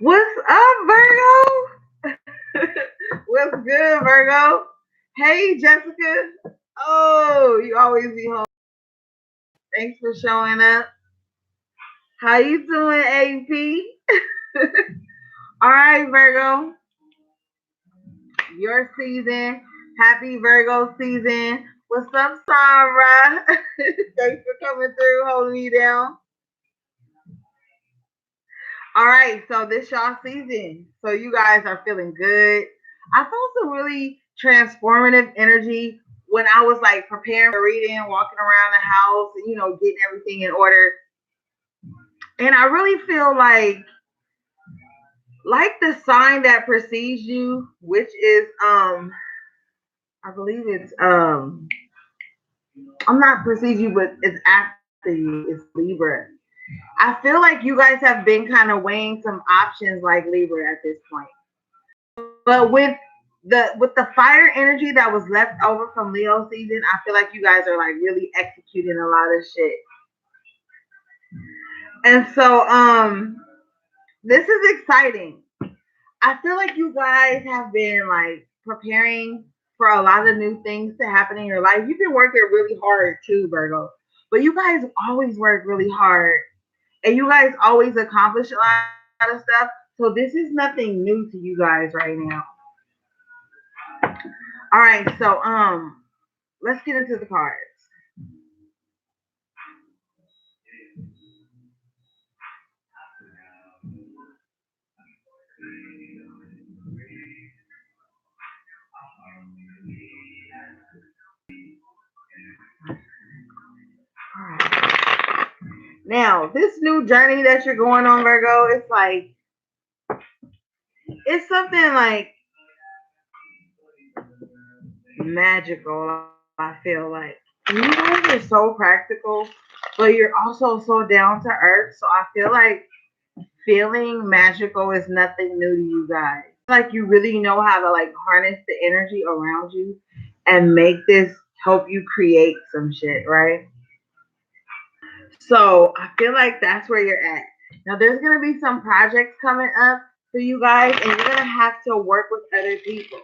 What's up, Virgo? What's good, Virgo? Hey, Jessica. Oh, you always be home. Thanks for showing up. How you doing, AP? All right, Virgo. Your season. Happy Virgo season. What's up, Sarah? Thanks for coming through, holding me down. All right, so this y'all season. So you guys are feeling good. I felt some really transformative energy when I was like preparing for reading, walking around the house, and getting everything in order. And I really feel like the sign that precedes you, which is I believe it's I'm not precedes you, but it's after you. It's Libra. I feel like you guys have been kind of weighing some options like Libra at this point. But with the fire energy that was left over from Leo season, I feel like you guys are like really executing a lot of shit. And so this is exciting. I feel like you guys have been like preparing for a lot of new things to happen in your life. You've been working really hard too, Virgo. But you guys always work really hard and you guys always accomplish a lot of stuff. So this is nothing new to you guys right now. All right, so let's get into the cards. All right. Now, this new journey that you're going on, Virgo, it's something like magical, I feel like. And you guys are so practical, but you're also so down to earth. So I feel like feeling magical is nothing new to you guys. Like you really know how to like harness the energy around you and make this help you create some shit, right? So I feel like that's where you're at. Now there's gonna be some projects coming up for you guys, and you're gonna have to work with other people.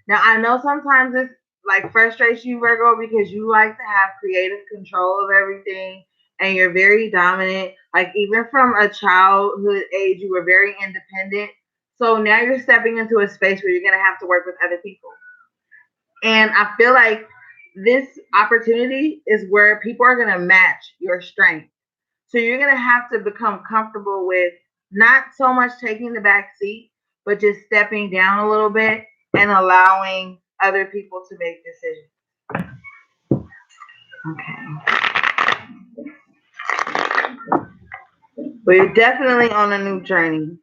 Now I know sometimes it's like frustrates you, Virgo, because you like to have creative control of everything, and you're very dominant. Like even from a childhood age, you were very independent. So now you're stepping into a space where you're gonna have to work with other people. And I feel like this opportunity is where people are going to match your strength. So you're going to have to become comfortable with not so much taking the back seat, but just stepping down a little bit and allowing other people to make decisions. Okay. But you're definitely on a new journey.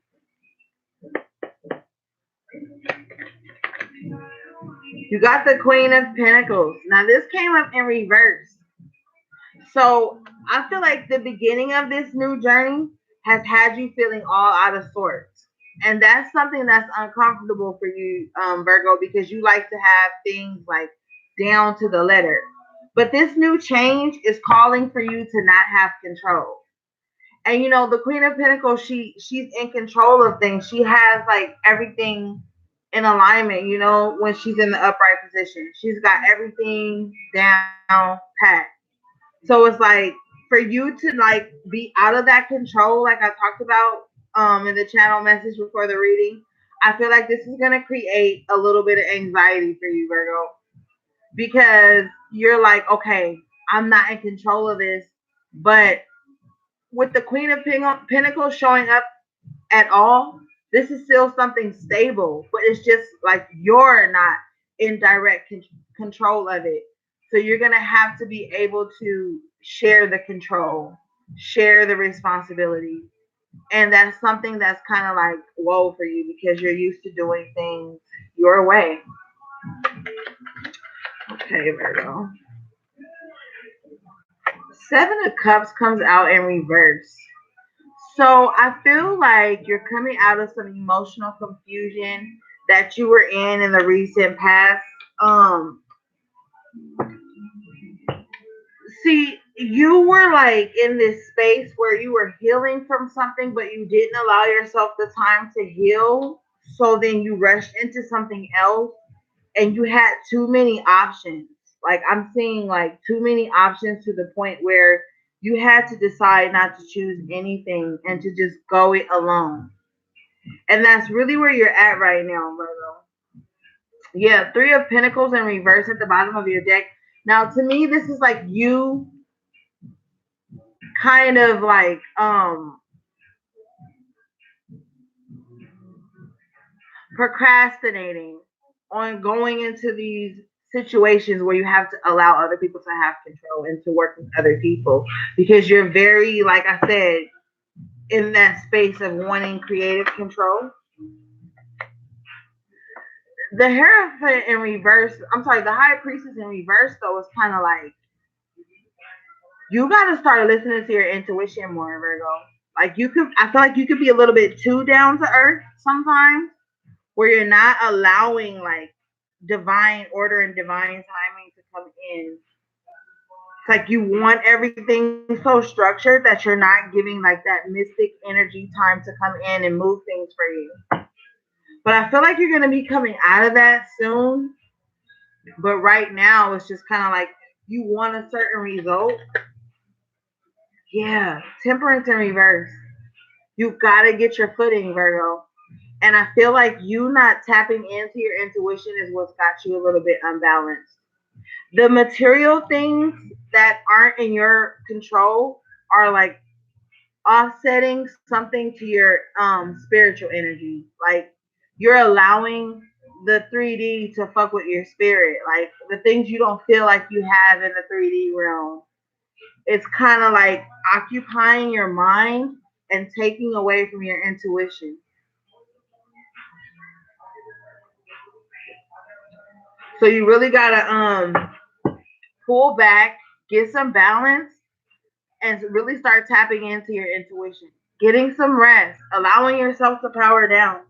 You got the Queen of Pentacles. Now, this came up in reverse. So I feel like the beginning of this new journey has had you feeling all out of sorts. And that's something that's uncomfortable for you, Virgo, because you like to have things like down to the letter. But this new change is calling for you to not have control. And the Queen of Pentacles, she's in control of things. She has like everything in alignment, when she's in the upright position. She's got everything down pat. So it's like for you to like be out of that control, like I talked about in the channel message before the reading. I feel like this is gonna create a little bit of anxiety for you, Virgo, because you're like, okay, I'm not in control of this, but with the Queen of Pentacles showing up at all, this is still something stable, but it's just like you're not in direct control of it. So you're going to have to be able to share the control, share the responsibility. And that's something that's kind of like whoa for you because you're used to doing things your way. Okay, Virgo. Seven of Cups comes out in reverse. So I feel like you're coming out of some emotional confusion that you were in the recent past. Um, See, you were like in this space where you were healing from something, but you didn't allow yourself the time to heal. So then you rushed into something else and you had too many options. Like I'm seeing like too many options to the point where you had to decide not to choose anything and to just go it alone. And that's really where you're at right now, Virgo. Yeah, Three of Pentacles in reverse at the bottom of your deck. Now, to me, this is like you kind of like procrastinating on going into these situations where you have to allow other people to have control and to work with other people because you're very, like I said, in that space of wanting creative control. The Hierophant in reverse, I'm sorry, the High Priestess in reverse, though, is kind of like you got to start listening to your intuition more, Virgo. Like you could, I feel like you could be a little bit too down to earth sometimes, where you're not allowing like divine order and divine timing to come in. It's like you want everything so structured that you're not giving like that mystic energy time to come in and move things for you. But I feel like you're going to be coming out of that soon. But right now, it's just kind of like you want a certain result. Yeah, Temperance in reverse. You got to get your footing, Virgo. And I feel like you not tapping into your intuition is what's got you a little bit unbalanced. The material things that aren't in your control are like offsetting something to your spiritual energy. Like you're allowing the 3D to fuck with your spirit. Like the things you don't feel like you have in the 3D realm. It's kind of like occupying your mind and taking away from your intuition. So you really gotta pull back, get some balance, and really start tapping into your intuition. Getting some rest, allowing yourself to power down.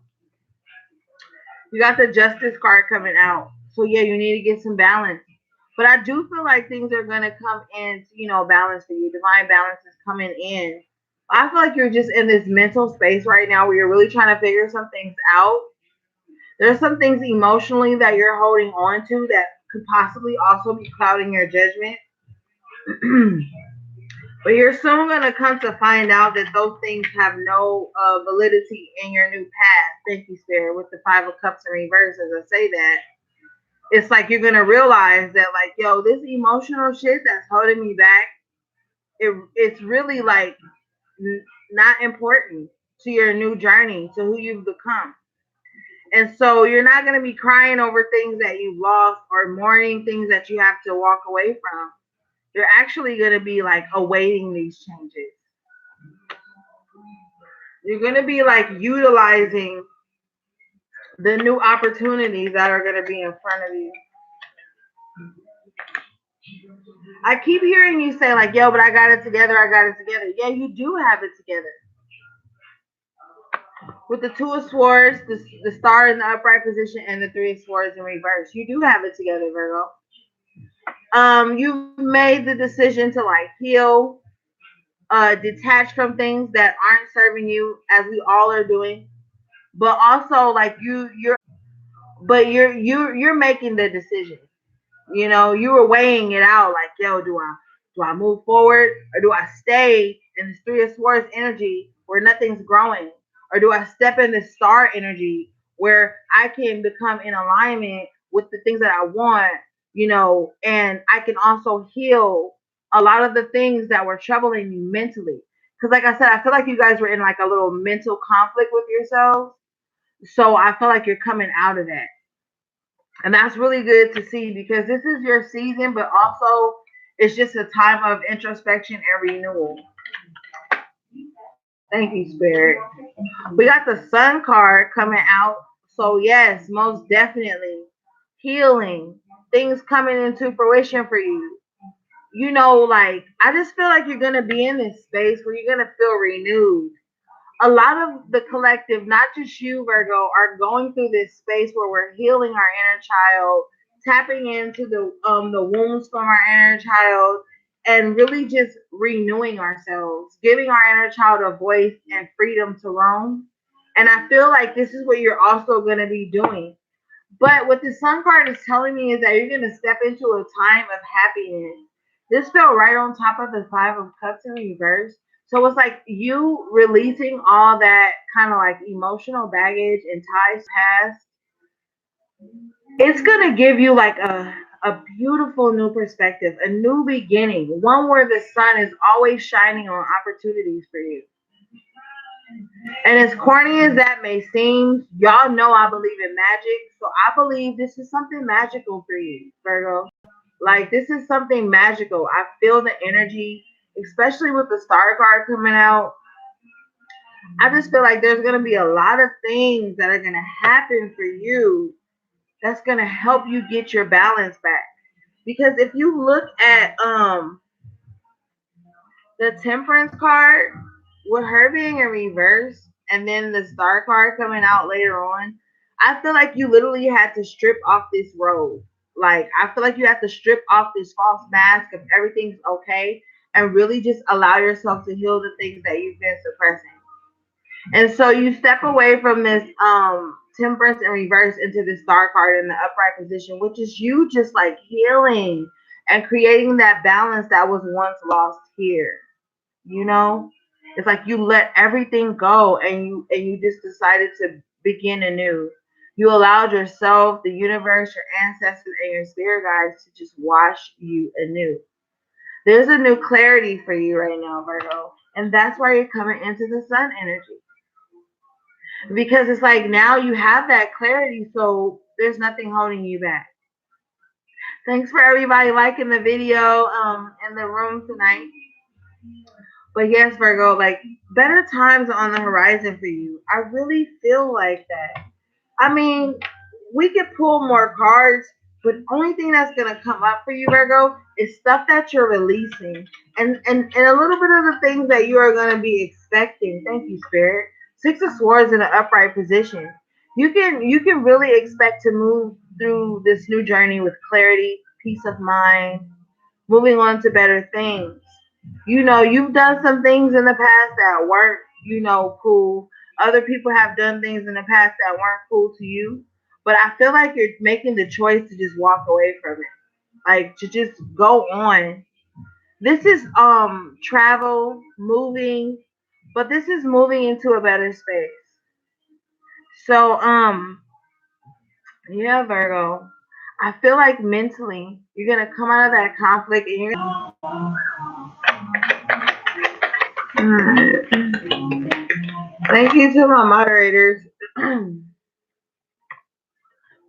You got the Justice card coming out. So yeah, you need to get some balance. But I do feel like things are gonna come in, balance for you. Divine balance is coming in. I feel like you're just in this mental space right now where you're really trying to figure some things out. There's some things emotionally that you're holding on to that could possibly also be clouding your judgment. But you're soon going to come to find out that those things have no validity in your new path. Thank you, Spirit, with the Five of Cups in reverse. As I say that, it's like you're going to realize that, like, yo, this emotional shit that's holding me back, it's really like not important to your new journey, to who you've become. And so you're not going to be crying over things that you've lost or mourning things that you have to walk away from. You're actually going to be like awaiting these changes. You're going to be like utilizing the new opportunities that are going to be in front of you. I keep hearing you say like, yo, but I got it together. I got it together. Yeah, you do have it together. With the Two of Swords, the Star in the upright position, and the Three of Swords in reverse, you do have it together, Virgo. You've made the decision to like heal, detach from things that aren't serving you, as we all are doing. But also, like you're making the decision. You were weighing it out, like, yo, do I move forward or do I stay in this Three of Swords energy where nothing's growing, or do I step in this Star energy where I can become in alignment with the things that I want, and I can also heal a lot of the things that were troubling you mentally. Because, like I said, I feel like you guys were in like a little mental conflict with yourselves. So I feel like you're coming out of that. And that's really good to see because this is your season, but also it's just a time of introspection and renewal. Thank you, Spirit. We got the Sun card coming out. So, yes, most definitely healing, things coming into fruition for you. Like, I just feel like you're going to be in this space where you're going to feel renewed. A lot of the collective, not just you, Virgo, are going through this space where we're healing our inner child, tapping into the wounds from our inner child, and really just renewing ourselves, giving our inner child a voice and freedom to roam. And I feel like this is what you're also going to be doing. But what the sun card is telling me is that you're going to step into a time of happiness. This fell right on top of the Five of Cups in reverse. So it's like you releasing all that kind of like emotional baggage and ties past. It's going to give you like a beautiful new perspective, a new beginning, one where the sun is always shining on opportunities for you. And as corny as that may seem, y'all know I believe in magic. So I believe this is something magical for you, Virgo. Like, this is something magical. I feel the energy, especially with the star card coming out. I just feel like there's going to be a lot of things that are going to happen for you that's going to help you get your balance back. Because if you look at the Temperance card, with her being in reverse and then the Star card coming out later on, I feel like you literally had to strip off this robe. Like, I feel like you have to strip off this false mask of everything's okay and really just allow yourself to heal the things that you've been suppressing. And so you step away from this Temperance in reverse into the Star card in the upright position, which is you just like healing and creating that balance that was once lost here. You know, it's like you let everything go and you just decided to begin anew. You allowed yourself, the universe, your ancestors, and your spirit guides to just wash you anew. There's a new clarity for you right now, Virgo, and that's why you're coming into the sun energy, because it's like now you have that clarity, so there's nothing holding you back. Thanks for everybody liking the video in the room tonight. But yes, Virgo, like, better times are on the horizon for you. I really feel like that. I mean, we could pull more cards, but only thing that's gonna come up for you, Virgo, is stuff that you're releasing. And a little bit of the things that you are gonna be expecting. Thank you, Spirit. Six of Swords in an upright position. You can really expect to move through this new journey with clarity, peace of mind, moving on to better things. You know, you've done some things in the past that weren't, cool. Other people have done things in the past that weren't cool to you. But I feel like you're making the choice to just walk away from it. Like, to just go on. This is travel, moving, but this is moving into a better space. So yeah, Virgo. I feel like mentally you're gonna come out of that conflict and you're thank you to my moderators.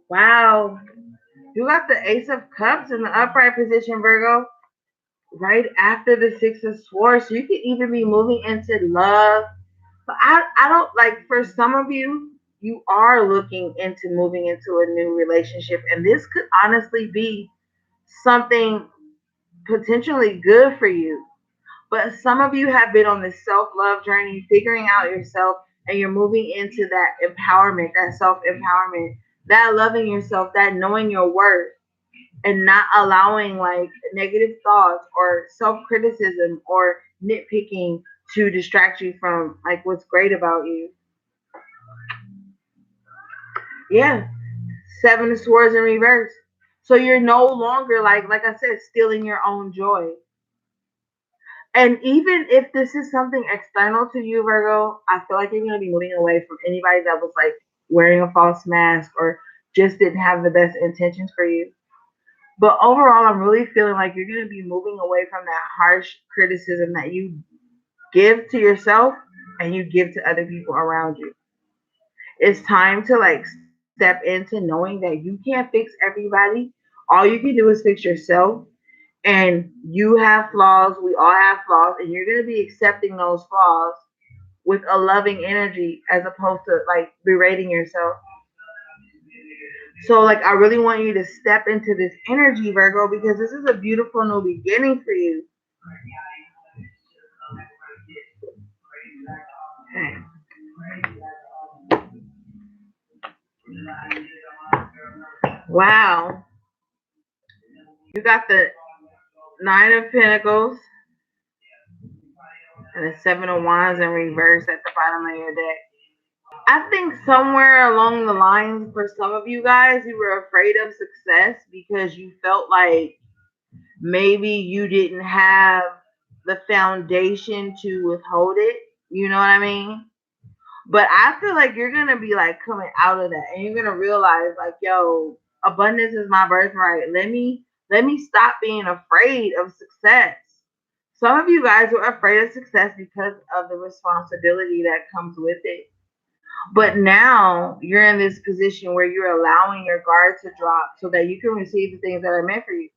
Wow. You got the Ace of Cups in the upright position, Virgo, right after the Six of Swords. So you could even be moving into love. But I don't like, for some of you, you are looking into moving into a new relationship. And this could honestly be something potentially good for you. But some of you have been on this self love journey, figuring out yourself, and you're moving into that empowerment, that self empowerment, that loving yourself, that knowing your worth, and not allowing like negative thoughts or self criticism or nitpicking to distract you from like what's great about you. Yeah, Seven of Swords in reverse. So you're no longer like I said, stealing your own joy. And even if this is something external to you, Virgo, I feel like you're going to be moving away from anybody that was like wearing a false mask or just didn't have the best intentions for you. But overall, I'm really feeling like you're going to be moving away from that harsh criticism that you give to yourself and you give to other people around you. It's time to like step into knowing that you can't fix everybody. All you can do is fix yourself, and you have flaws, we all have flaws, and you're going to be accepting those flaws with a loving energy as opposed to like berating yourself. So like I really want you to step into this energy, Virgo, because this is a beautiful new beginning for you. Okay. Wow. You got the Nine of Pentacles and the Seven of Wands in reverse at the bottom of your deck. I think somewhere along the lines for some of you guys, you were afraid of success because you felt like maybe you didn't have the foundation to withhold it. You know what I mean? But I feel like you're gonna be like coming out of that and you're gonna realize like, yo, abundance is my birthright. Let me stop being afraid of success. Some of you guys were afraid of success because of the responsibility that comes with it. But now you're in this position where you're allowing your guard to drop so that you can receive the things that are meant for you.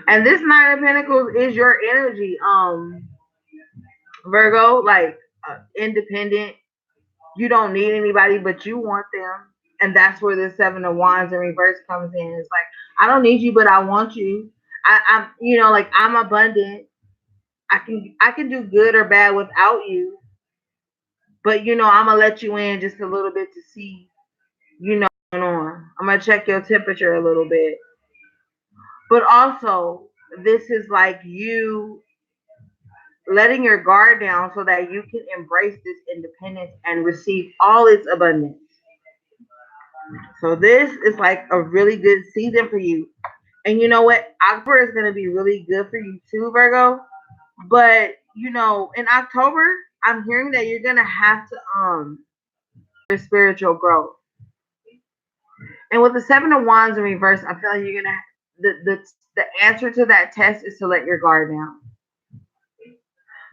And this Nine of Pentacles is your energy, Virgo, like independent. You don't need anybody, but you want them. And that's where the Seven of Wands in reverse comes in. It's like, I don't need you, but I want you. I'm, like I'm abundant. I can do good or bad without you, but I'm gonna let you in just a little bit to see, what's going on. I'm gonna check your temperature a little bit. But also, this is like you letting your guard down so that you can embrace this independence and receive all its abundance. So this is like a really good season for you. And you know what? October is going to be really good for you too, Virgo. But, in October, I'm hearing that you're going to have to your spiritual growth. And with the Seven of Wands in reverse, I feel like you're going to the answer to that test is to let your guard down.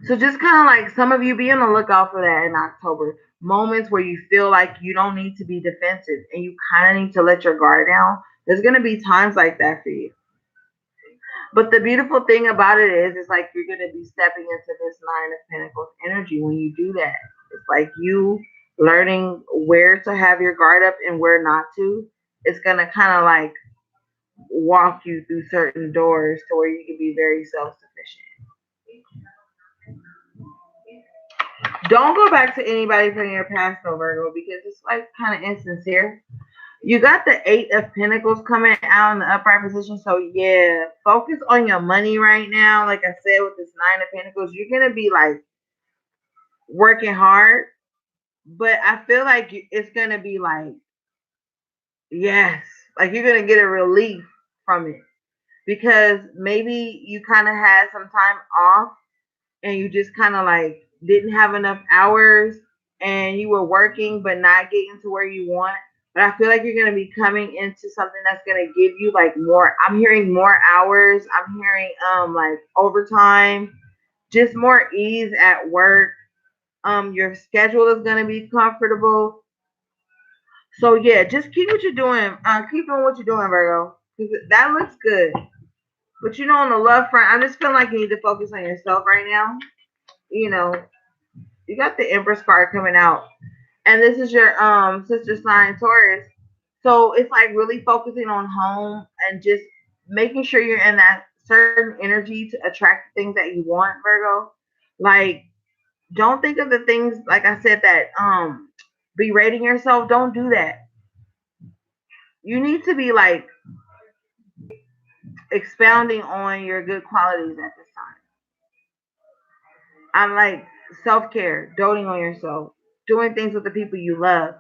So just kind of like some of you be on the lookout for that in October. Moments where you feel like you don't need to be defensive and you kind of need to let your guard down. There's going to be times like that for you. But the beautiful thing about it is, it's like you're going to be stepping into this Nine of Pentacles energy when you do that. It's like you learning where to have your guard up and where not to. It's going to kind of like walk you through certain doors to where you can be very self-sufficient. Don't go back to anybody from your past, though, Virgo, because it's like kind of insincere. You got the Eight of Pentacles coming out in the upright position. So, yeah, focus on your money right now. Like I said, with this Nine of Pentacles, you're going to be like working hard. But I feel like it's going to be like, yes, like you're going to get a relief from it. Because maybe you kind of had some time off and you just kind of like didn't have enough hours and you were working but not getting to where you want. But I feel like you're going to be coming into something that's going to give you like more. I'm hearing more hours. I'm hearing like overtime, just more ease at work. Your schedule is going to be comfortable. So yeah, just keep what you're doing. Keep doing what you're doing, Virgo, because that looks good. But on the love front, I'm just feeling like you need to focus on yourself right now. You know, you got the Empress card coming out, and this is your sister sign Taurus. So it's like really focusing on home and just making sure you're in that certain energy to attract the things that you want, Virgo. Like, don't think of the things like I said that berating yourself. Don't do that. You need to be like expounding on your good qualities at this time. I'm like self care, doting on yourself, doing things with the people you love.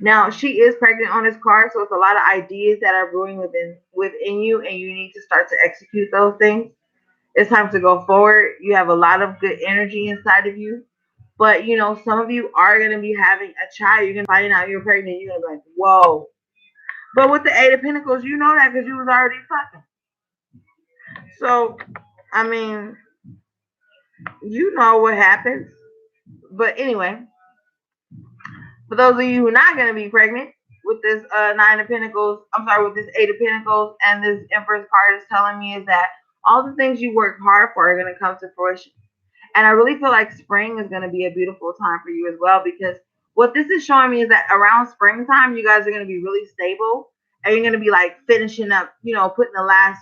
Now she is pregnant on this card, so it's a lot of ideas that are brewing within you, and you need to start to execute those things. It's time to go forward. You have a lot of good energy inside of you, but some of you are gonna be having a child. You're gonna find out you're pregnant. You're gonna be like, whoa. But with the Eight of Pentacles, you know that because you was already fucking. So, I mean, you know what happens. But anyway, for those of you who are not going to be pregnant with this Nine of Pentacles, I'm sorry, with this Eight of Pentacles and this Empress card is telling me is that all the things you work hard for are going to come to fruition. And I really feel like spring is going to be a beautiful time for you as well, because what this is showing me is that around springtime, you guys are going to be really stable and you're going to be like finishing up, putting the last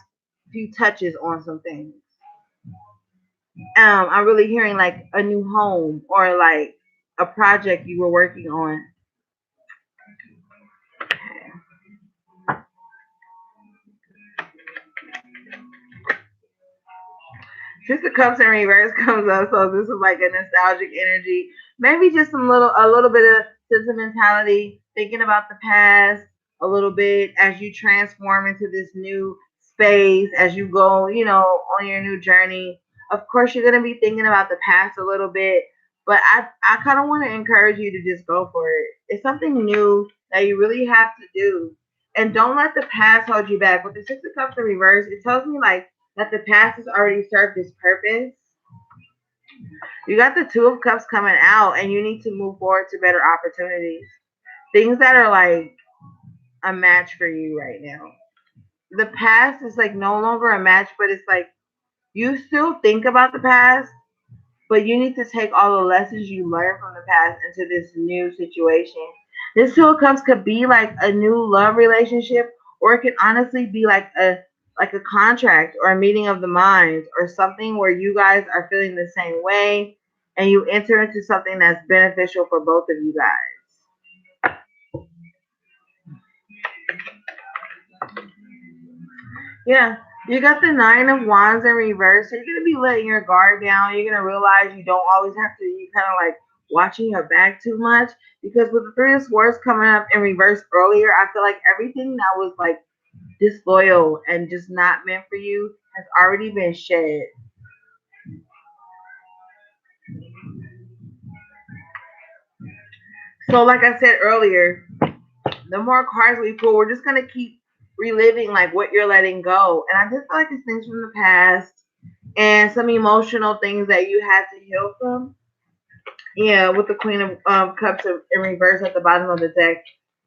few touches on some things. I'm really hearing like a new home or like a project you were working on. Six of Cups in reverse comes up, so this is like a nostalgic energy. Maybe just a little bit of sentimentality, thinking about the past a little bit as you transform into this new space, as you go, on your new journey. Of course, you're gonna be thinking about the past a little bit, but I kind of want to encourage you to just go for it. It's something new that you really have to do, and don't let the past hold you back. With the Six of Cups in reverse, it tells me like that the past has already served its purpose. You got the Two of Cups coming out, and you need to move forward to better opportunities. Things that are like a match for you right now. The past is like no longer a match, but it's like you still think about the past, but you need to take all the lessons you learned from the past into this new situation. This Two of Cups could be like a new love relationship, or it could honestly be like a contract or a meeting of the minds or something where you guys are feeling the same way and you enter into something that's beneficial for both of you guys. Yeah, you got the Nine of Wands in reverse. So you're gonna be letting your guard down. You're gonna realize you don't always have to. You kind of like watching your back too much because with the Three of Swords coming up in reverse earlier, I feel like everything that was like disloyal and just not meant for you has already been shed. So, like I said earlier, the more cards we pull, we're just gonna keep reliving like what you're letting go. And I just feel like it's things from the past and some emotional things that you had to heal from. Yeah, with the Queen of Cups in reverse at the bottom of the deck.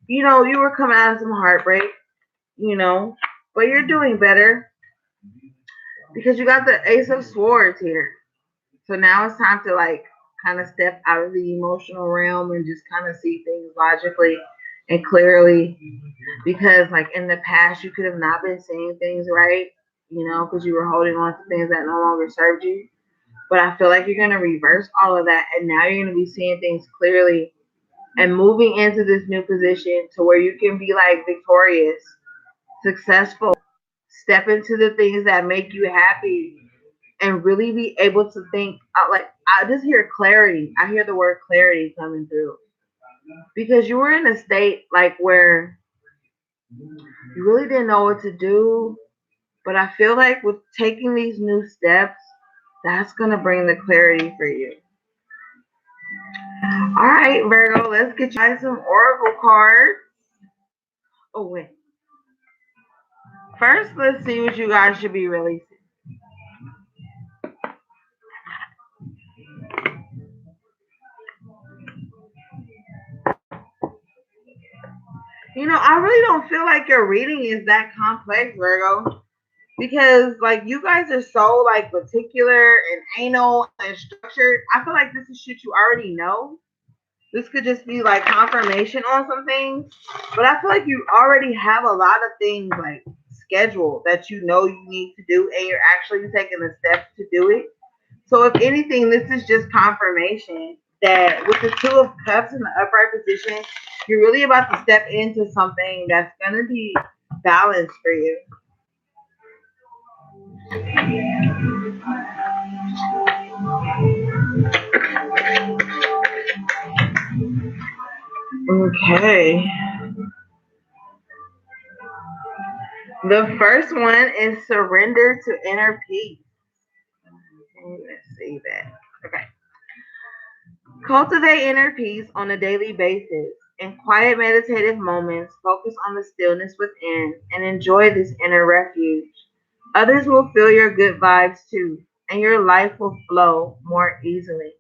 You were coming out of some heartbreak, you know, but you're doing better because you got the Ace of Swords here. So now it's time to like kind of step out of the emotional realm and just kind of see things logically and clearly. Because like in the past, you could have not been seeing things right, because you were holding on to things that no longer served you. But I feel like you're gonna reverse all of that, and now you're gonna be seeing things clearly and moving into this new position to where you can be like victorious, successful, step into the things that make you happy, and really be able to think like I just hear clarity. I hear the word clarity coming through because you were in a state like where you really didn't know what to do, but I feel like with taking these new steps, that's gonna bring the clarity for you. All right, Virgo, let's get you guys some oracle cards. Oh wait, first let's see what you guys should be releasing. I really don't feel like your reading is that complex, Virgo. Because like you guys are so like particular and anal and structured. I feel like this is shit you already know. This could just be like confirmation on some things, but I feel like you already have a lot of things like scheduled that you know you need to do, and you're actually taking the steps to do it. So if anything, this is just confirmation that with the Two of Cups in the upright position, you're really about to step into something that's gonna be balanced for you. Okay. The first one is surrender to inner peace. Let's see that. Okay. Cultivate inner peace on a daily basis. In quiet meditative moments, focus on the stillness within and enjoy this inner refuge. Others will feel your good vibes too, and your life will flow more easily.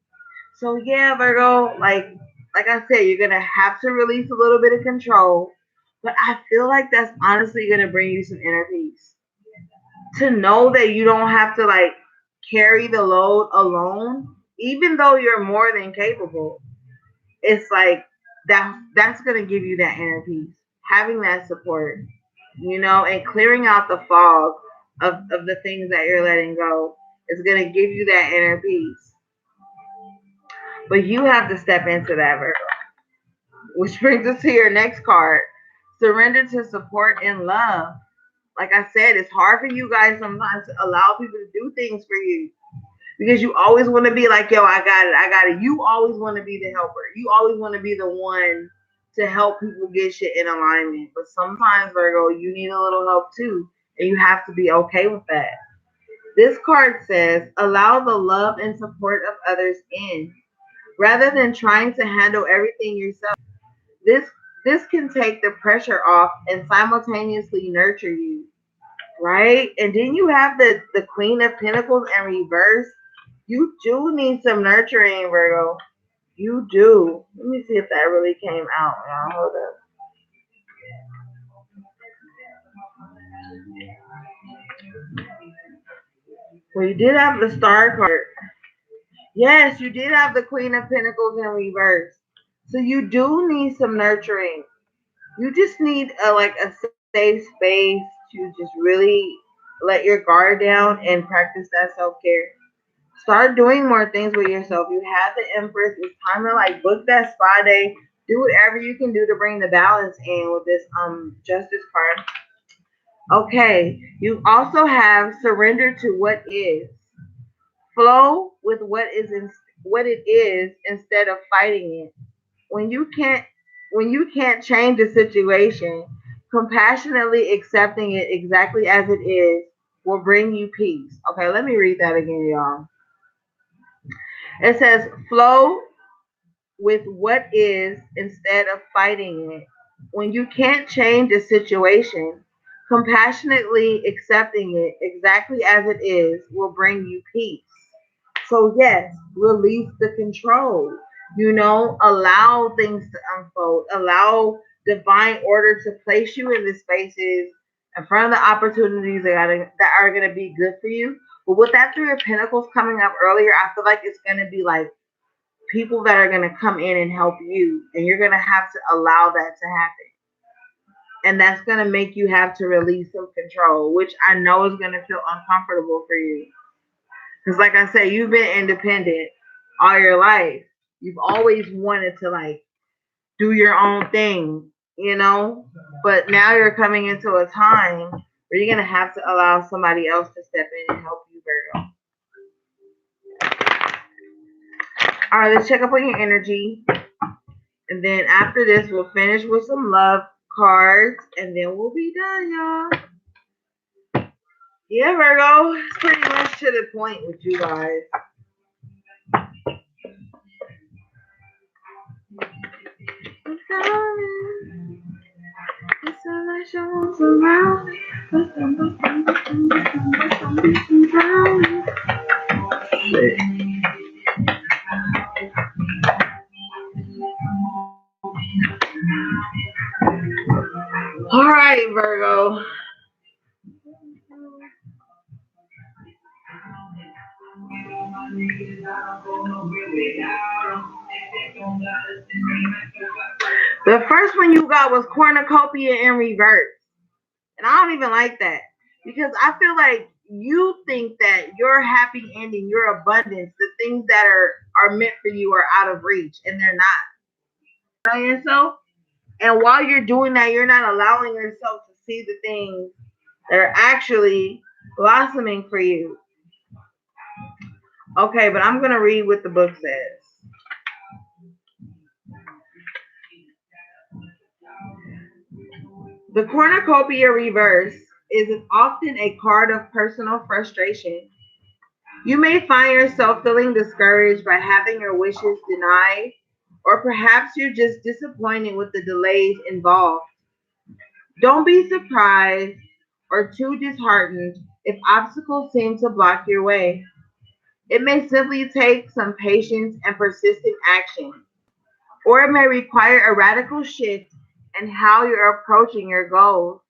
So yeah, Virgo, like I said, you're gonna have to release a little bit of control, but I feel like that's honestly gonna bring you some inner peace. To know that you don't have to like carry the load alone, even though you're more than capable. It's like that's gonna give you that inner peace. Having that support, and clearing out the fog of the things that you're letting go is gonna give you that inner peace. But you have to step into that, Virgo. Which brings us to your next card. Surrender to support and love. Like I said, it's hard for you guys sometimes to allow people to do things for you. because you always want to be like, yo, I got it, I got it. You always want to be the helper. You always want to be the one to help people get shit in alignment. But sometimes, Virgo, you need a little help too, and you have to be okay with that. This card says, allow the love and support of others in, rather than trying to handle everything yourself. This this can take the pressure off and simultaneously nurture you, right? And then you have the Queen of Pentacles in reverse. You do need some nurturing, Virgo. You do. Let me see if that really came out. Now, hold up. Well, you did have the Star card. Yes, you did have the Queen of Pentacles in reverse. So you do need some nurturing. You just need a safe space to just really let your guard down and practice that self-care. Start doing more things with yourself. You have the Empress. It's time to book that spa day. Do whatever you can do to bring the balance in with this Justice card. Okay, you also have surrender to what is. Flow with what it is instead of fighting it. When you can't when you can't change a situation, compassionately accepting it exactly as it is will bring you peace. Okay, let me read that again, y'all. It says flow with what is instead of fighting it. When you can't change a situation, compassionately accepting it exactly as it is will bring you peace. So, yes, release the control. Allow things to unfold. Allow divine order to place you in the spaces in front of the opportunities that are going to be good for you. But with that Three of Pentacles coming up earlier, I feel like it's going to be like people that are going to come in and help you, and you're going to have to allow that to happen. And that's going to make you have to release some control, which I know is going to feel uncomfortable for you. Because like I said, you've been independent all your life. You've always wanted to do your own thing. But now you're coming into a time where you're going to have to allow somebody else to step in and help you, Virgo. All right, let's check up on your energy. And then after this, we'll finish with some love cards. And then we'll be done, y'all. Yeah, Virgo. It's pretty much to the point with you guys. All right, Virgo. The first one you got was cornucopia in reverse. And I don't even like that. Because I feel like you think that your happy ending, your abundance, the things that are meant for you are out of reach, and they're not. You know yourself? And while you're doing that, you're not allowing yourself to see the things that are actually blossoming for you. Okay, but I'm going to read what the book says. The cornucopia reverse is often a card of personal frustration. You may find yourself feeling discouraged by having your wishes denied, or perhaps you're just disappointed with the delays involved. Don't be surprised or too disheartened if obstacles seem to block your way. It may simply take some patience and persistent action, or it may require a radical shift in how you're approaching your goals.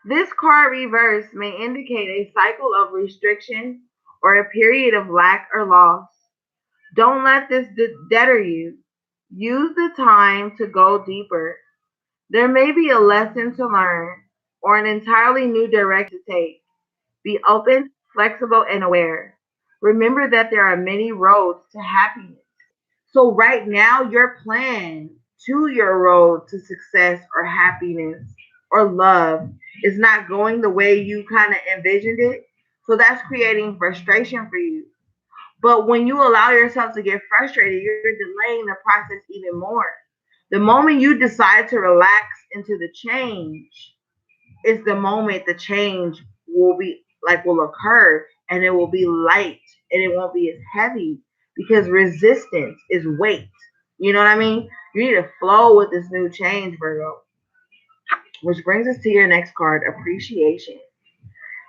This card reverse may indicate a cycle of restriction or a period of lack or loss. Don't let this deter you. Use the time to go deeper. There may be a lesson to learn or an entirely new direction to take. Be open, flexible, and aware. Remember that there are many roads to happiness. So right now, your plan to your road to success or happiness or love is not going the way you kind of envisioned it. So that's creating frustration for you. But when you allow yourself to get frustrated, you're delaying the process even more. The moment you decide to relax into the change is the moment the change will occur, and it will be light and it won't be as heavy, because resistance is weight. You know what I mean? You need to flow with this new change, Virgo. Which brings us to your next card, appreciation.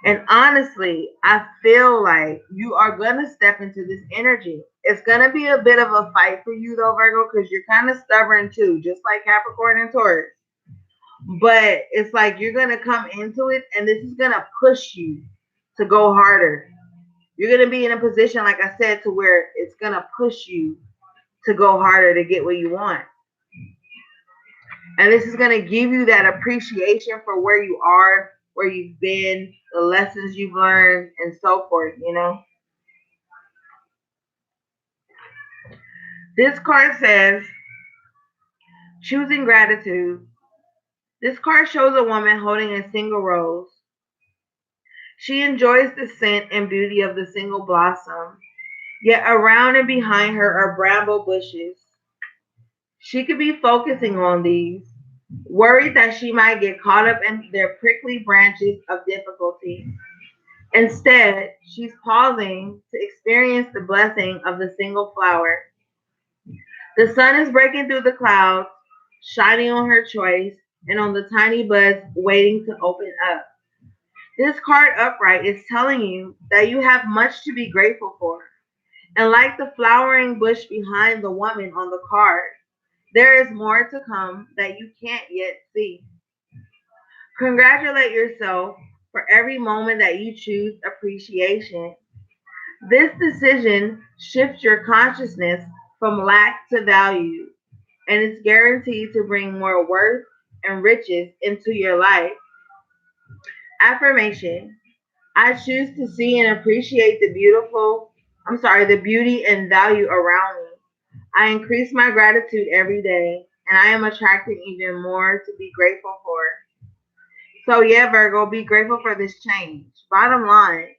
And honestly, I feel like you are going to step into this energy. It's going to be a bit of a fight for you, though, Virgo, because you're kind of stubborn too, just like Capricorn and Taurus. But it's like you're going to come into it, and this is going to push you to go harder. You're going to be in a position, like I said, to where it's going to push you to go harder to get what you want. And this is going to give you that appreciation for where you are, where you've been, the lessons you've learned, and so forth, you know? This card says, choosing gratitude. This card shows a woman holding a single rose. She enjoys the scent and beauty of the single blossom, yet around and behind her are bramble bushes. She could be focusing on these, worried that she might get caught up in their prickly branches of difficulty. Instead, she's pausing to experience the blessing of the single flower. The sun is breaking through the clouds, shining on her choice and on the tiny buds waiting to open up. This card upright is telling you that you have much to be grateful for. And like the flowering bush behind the woman on the card, there is more to come that you can't yet see. Congratulate yourself for every moment that you choose appreciation. This decision shifts your consciousness from lack to value, and it's guaranteed to bring more worth and riches into your life. Affirmation. I choose to see and appreciate the beauty and value around me. I increase my gratitude every day, and I am attracting even more to be grateful for. So yeah, Virgo, be grateful for this change. Bottom line.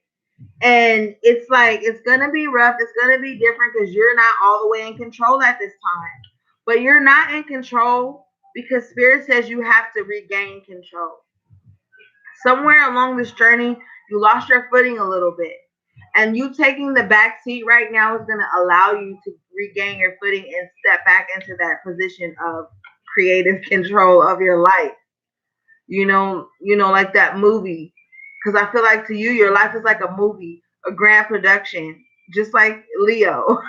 And it's like, it's going to be rough. It's going to be different because you're not all the way in control at this time. But you're not in control because Spirit says you have to regain control. Somewhere along this journey, you lost your footing a little bit. And you taking the back seat right now is going to allow you to regain your footing and step back into that position of creative control of your life. Like that movie. Because I feel like to you, your life is like a movie, a grand production, just like Leo.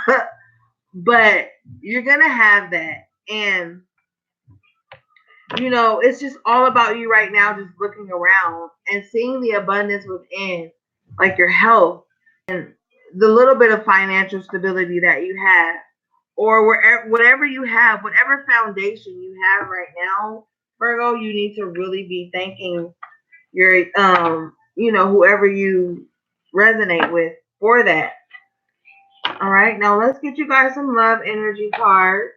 But you're going to have that. And, it's just all about you right now, just looking around and seeing the abundance within, like your health and the little bit of financial stability that you have, or whatever you have, whatever foundation you have right now, Virgo, you need to really be thanking your whoever you resonate with for that. All right, now let's get you guys some love energy cards.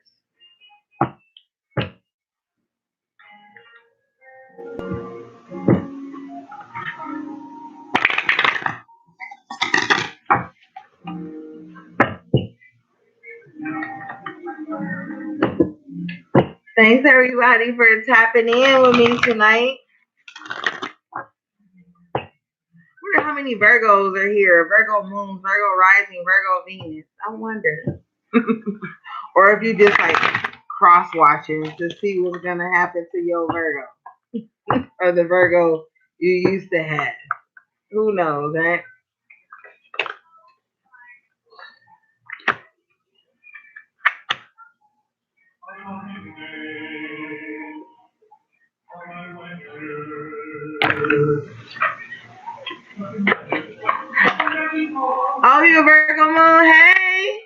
Thanks everybody for tapping in with me tonight. I wonder how many Virgos are here. Virgo moon, Virgo rising, Virgo Venus. I wonder. Or if you just like cross watching to see what's gonna happen to your Virgo. Or the Virgo you used to have. Who knows, right? Oh, you a Virgo moon? Hey!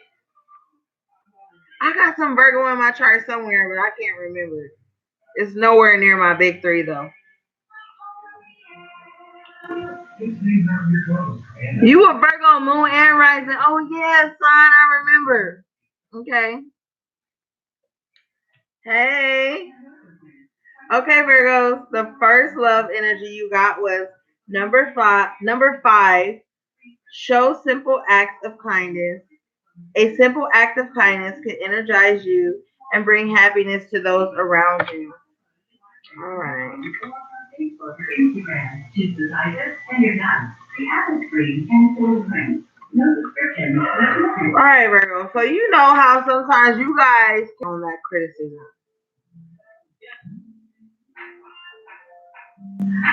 I got some Virgo in my chart somewhere, but I can't remember. It's nowhere near my big three, though. You a Virgo moon and rising. Oh, yeah, son, I remember. Okay. Hey. Okay, Virgos. The first love energy you got was number five, Show simple acts of kindness. A simple act of kindness can energize you and bring happiness to those around you. All right. Facebook or Instagram. Just decide this and you're done. The app is free and full of links. No subscription. All right, Virgo. So you know how sometimes you guys on that criticism.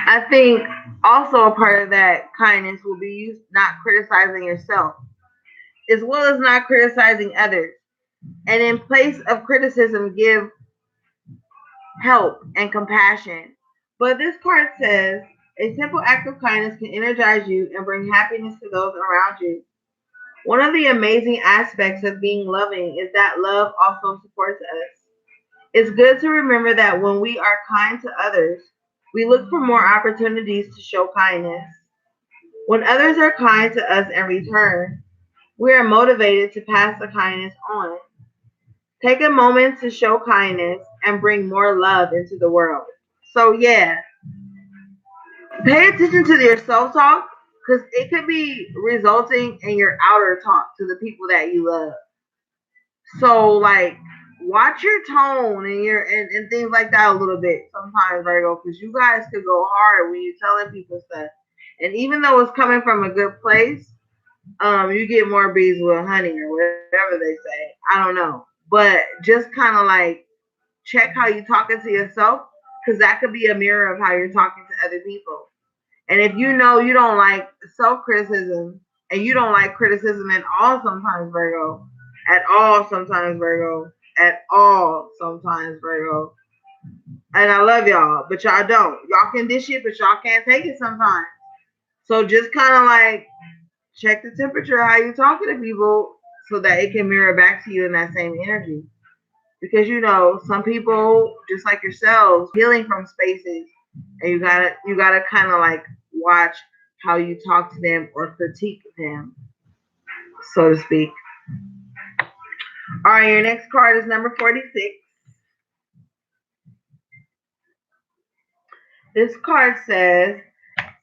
I think also a part of that kindness will be you not criticizing yourself, as well as not criticizing others. And in place of criticism, give help and compassion. But this card says a simple act of kindness can energize you and bring happiness to those around you. One of the amazing aspects of being loving is that love also supports us. It's good to remember that when we are kind to others, we look for more opportunities to show kindness. When others are kind to us in return, we are motivated to pass the kindness on. Take a moment to show kindness and bring more love into the world. So, yeah, pay attention to your self talk because it could be resulting in your outer talk to the people that you love. So, like, watch your tone and and things like that a little bit sometimes, Virgo, because you guys could go hard when you're telling people stuff. And even though it's coming from a good place, you get more bees with honey or whatever they say. I don't know. But just kind of like check how you talking to yourself because that could be a mirror of how you're talking to other people. And if you know you don't like self criticism and you don't like criticism at all sometimes, Virgo, at all sometimes, Virgo, at all sometimes, Virgo. And I love y'all, but y'all don't. Y'all can dish it, but y'all can't take it sometimes. So just kind of like check the temperature how you talking to people so that it can mirror back to you in that same energy. Because you know, some people just like yourselves healing from spaces and you gotta kind of like watch how you talk to them or critique them, so to speak. All right, your next card is number 46. This card says,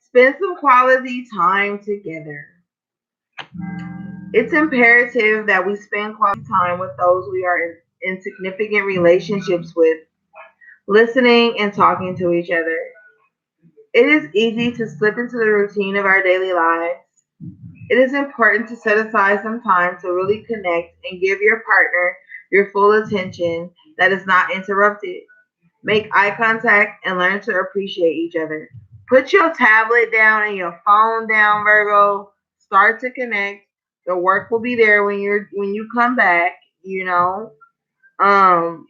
spend some quality time together. It's imperative that we spend quality time with those we are in significant relationships with, listening and talking to each other. It is easy to slip into the routine of our daily lives. It is important to set aside some time to really connect and give your partner your full attention that is not interrupted. Make eye contact and learn to appreciate each other. Put your tablet down and your phone down, Virgo. Start to connect. The work will be there when you come back, you know. Um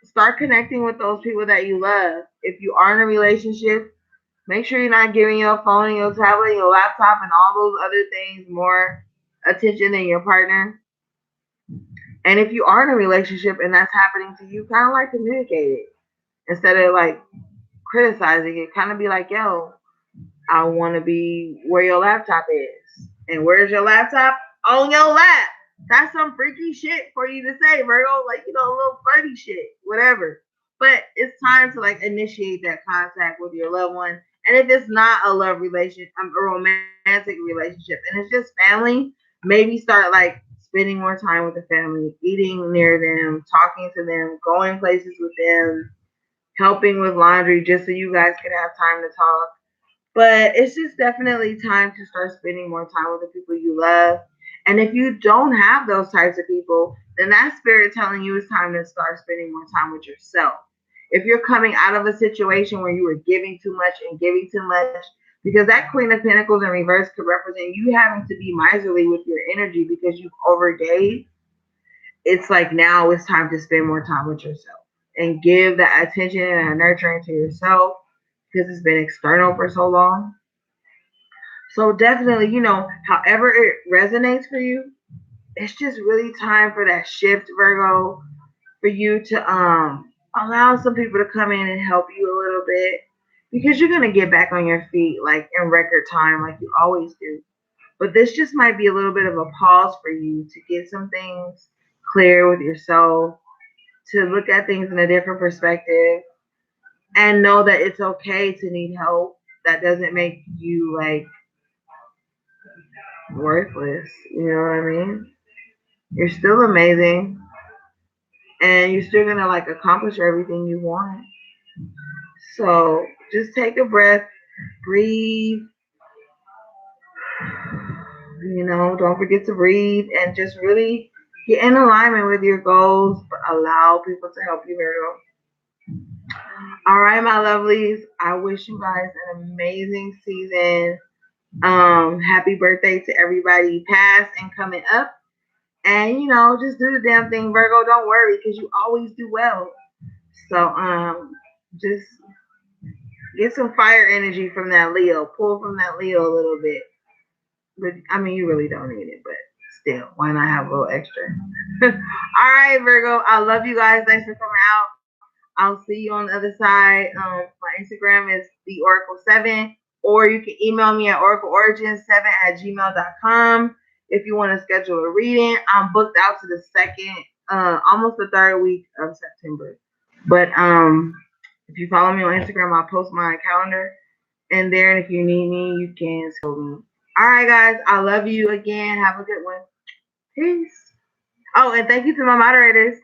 Start connecting with those people that you love. If you are in a relationship, make sure you're not giving your phone and your tablet and your laptop and all those other things more attention than your partner. And if you are in a relationship and that's happening to you, kind of like communicate it instead of like criticizing it. Kind of be like, yo, I want to be where your laptop is. And where's your laptop? On your lap. That's some freaky shit for you to say, Virgo. Like, a little flirty shit, whatever. But it's time to like initiate that contact with your loved one. And if it's not a love relationship, a romantic relationship, and it's just family, maybe start like spending more time with the family, eating near them, talking to them, going places with them, helping with laundry just so you guys can have time to talk. But it's just definitely time to start spending more time with the people you love. And if you don't have those types of people, then that spirit telling you it's time to start spending more time with yourself. If you're coming out of a situation where you were giving too much and giving too much, because that Queen of Pentacles in reverse could represent you having to be miserly with your energy because you've overgave, it's like now it's time to spend more time with yourself and give that attention and nurturing to yourself because it's been external for so long. So definitely, however it resonates for you, it's just really time for that shift, Virgo, for you to allow some people to come in and help you a little bit because you're gonna get back on your feet like in record time, like you always do. But this just might be a little bit of a pause for you to get some things clear with yourself, to look at things in a different perspective, and know that it's okay to need help. That doesn't make you like worthless. You know what I mean? You're still amazing, and you're still gonna like accomplish everything you want. So just take a breath, breathe. You know, don't forget to breathe, and just really get in alignment with your goals. But allow people to help you, Virgo. All right, my lovelies. I wish you guys an amazing season. Happy birthday to everybody past and coming up. And just do the damn thing, Virgo. Don't worry, because you always do well. So just get some fire energy from that Leo. Pull from that Leo a little bit. But I mean, you really don't need it, but still, why not have a little extra? All right, Virgo. I love you guys. Thanks for coming out. I'll see you on the other side. My Instagram is theoracle7, or you can email me at oracleorigins7@gmail.com if you want to schedule a reading. I'm booked out to the second, almost the third week of September. But if you follow me on Instagram, I'll post my calendar in there, and if you need me, you can schedule me. All right, guys. I love you again. Have a good one. Peace. Oh, and thank you to my moderators.